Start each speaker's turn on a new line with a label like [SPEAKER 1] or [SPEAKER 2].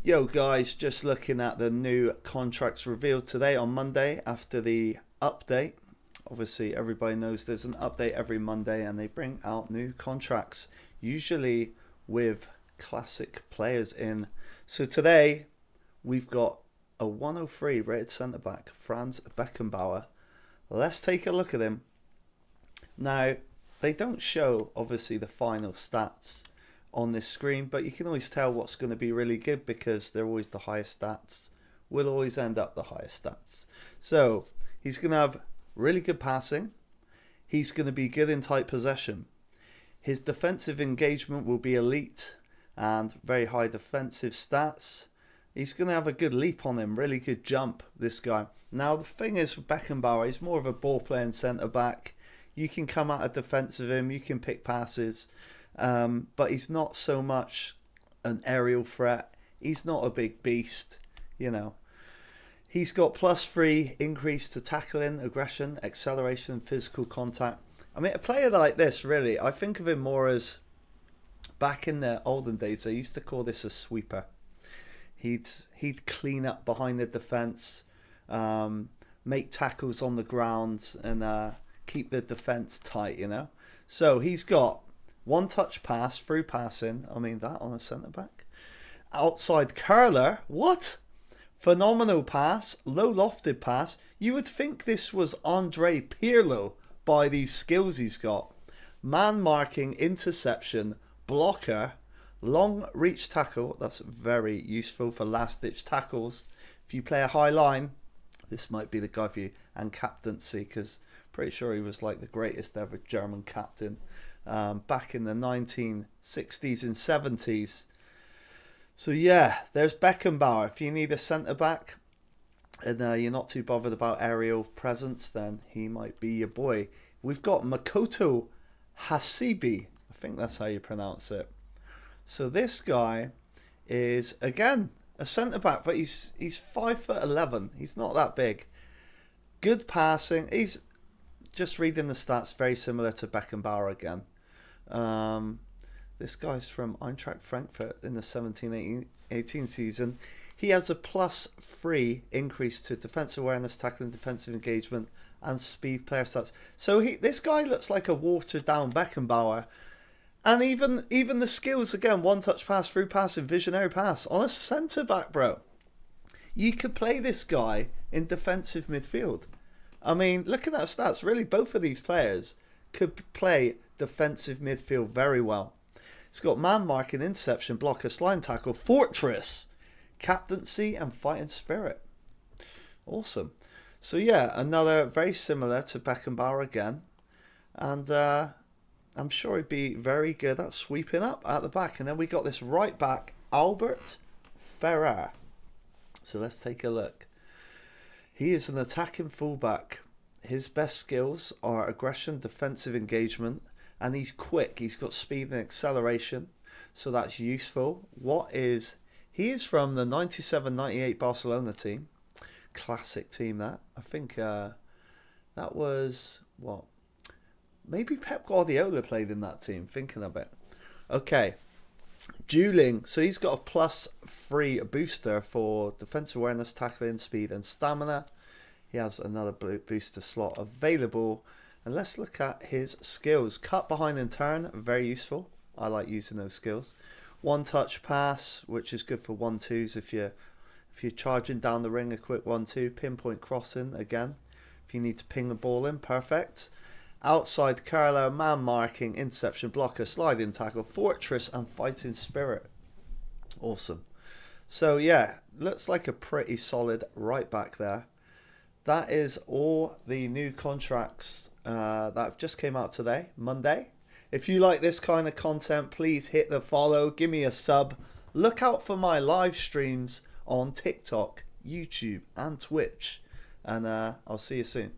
[SPEAKER 1] Yo guys, just looking at the new contracts revealed today on Monday after the update. Obviously everybody knows there's an update every Monday and they bring out new contracts, usually with classic players in. So today we've got a 103 rated centre back, Franz Beckenbauer. Let's take a look at him. Now, they don't show obviously the final stats on this screen, but you can always tell what's going to be really good because they're always the highest stats, will always end up the highest stats. So he's going to have really good passing, he's going to be good in tight possession, his defensive engagement will be elite and very high defensive stats. He's going to have a good leap on him, really good jump, this guy. Now the thing is with Beckenbauer, he's more of a ball playing centre back. You can come out of defence of him, you can pick passes. But he's not so much an aerial threat. He's not a big beast, you know. He's got +3 increase to tackling, aggression, acceleration, and physical contact. I mean, a player like this, really, I think of him more as, back in the olden days, they used to call this a sweeper. He'd clean up behind the defence, make tackles on the ground, and keep the defence tight, you know. So he's got one touch pass, through passing. I mean, that on a centre back. Outside curler. What? Phenomenal pass. Low lofted pass. You would think this was Andre Pirlo by these skills he's got. Man marking, interception, blocker, long reach tackle. That's very useful for last ditch tackles. If you play a high line, this might be the guy for you. And captaincy, because pretty sure he was like the greatest ever German captain. Back in the 1960s and 70s. So yeah, there's Beckenbauer. If you need a centre-back and you're not too bothered about aerial presence, then he might be your boy. We've got Makoto Hasibi. I think that's how you pronounce it. So this guy is, again, a centre-back, but he's 5'11". He's not that big. Good passing. He's, just reading the stats, very similar to Beckenbauer again. This guy's from Eintracht Frankfurt in the 17-18 season. He has a +3 increase to defensive awareness, tackling, defensive engagement, and speed player stats. So this guy looks like a watered down Beckenbauer. And even the skills, again, one touch pass, through passing, visionary pass on a centre back, bro. You could play this guy in defensive midfield. I mean, looking at the stats, really both of these players could play defensive midfield very well. He's got man marking, interception, blocker, slime tackle, fortress, captaincy, and fighting spirit. Awesome. So yeah, another very similar to Beckenbauer again. And I'm sure he'd be very good at sweeping up at the back. And then we got this right back, Albert Ferrer. So let's take a look. He is an attacking fullback. His best skills are aggression, defensive engagement, and he's quick. He's got speed and acceleration, so that's useful. He is from the 97-98 Barcelona team. Classic team, that. I think that was, what? Maybe Pep Guardiola played in that team, thinking of it. Okay. Dueling, so he's got a +3 booster for defensive awareness, tackling, speed, and stamina. He has another booster slot available. And let's look at his skills. Cut behind and turn, very useful. I like using those skills. One touch pass, which is good for 1-2s if you're charging down the ring, a quick 1-2. Pinpoint crossing, again, if you need to ping the ball in, perfect. Outside curler, man marking, interception, blocker, sliding tackle, fortress, and fighting spirit. Awesome. So yeah, looks like a pretty solid right back there. That is all the new contracts that have just came out today, Monday. If you like this kind of content, please hit the follow, give me a sub. Look out for my live streams on TikTok, YouTube, and Twitch. And I'll see you soon.